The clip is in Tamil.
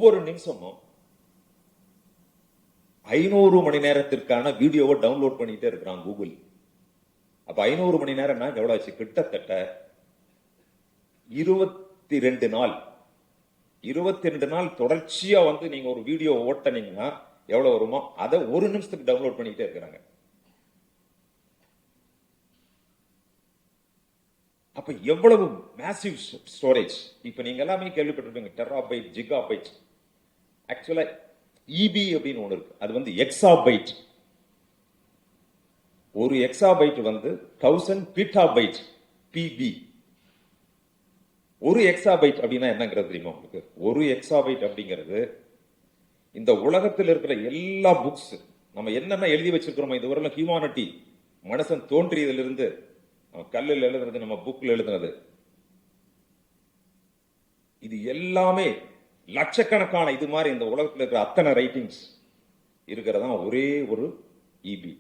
ஒவ்வொரு நிமிஷமும் 500 மணி நேரத்திற்கான வீடியோவை டவுன்லோட் பண்ணிட்டே இருக்கிறான் கூகுள். அப்ப 500 மணி நேரம்னா எவ்வளவு ஆச்சு? கிட்டத்தட்ட 22 நாள். 22 நாள் தொடர்ச்சியா நீங்க ஒரு வீடியோ ஓட்டனீங்கன்னா எவ்வளவு வருமோ அதை ஒரு நிமிஷத்துக்கு டவுன்லோட் பண்ணிட்டே இருக்கிறாங்க. அப்ப எவ்வளவு மேசிவ் ஸ்டோரேஜ். இப்ப நீங்க எல்லாமே கேள்விப்பட்டிருப்பீங்க டெராபைட், ஜிகாபைட். ஆக்சுவலா இபி அப்படின்னு ஒண்ணு இருக்கு, அது எக்ஸாபைட். ஒரு எக்ஸாபைட் 1000 பீட்டாபைட், பிபி. ஒரு எக்ஸாபைட் அப்படின்னா என்னங்கிறது தெரியுமா உங்களுக்கு? ஒரு எக்ஸாபைட் அப்படிங்கிறது இந்த உலகத்தில் இருக்கிற எல்லா புக்ஸ், நம்ம என்னென்ன எழுதி வச்சிருக்கிறோமோ இதுவரை ஹியூமானிட்டி, மனுஷன் தோன்றியதிலிருந்து, கல்லில் எழுதுனது, நம்ம புக்ல எழுதுனது, இது எல்லாமே லட்சக்கணக்கான இது மாதிரி இந்த உலகத்தில் இருக்கிற அத்தனை ரைட்டிங்ஸ் இருக்கிறதா ஒரே ஒரு இபி.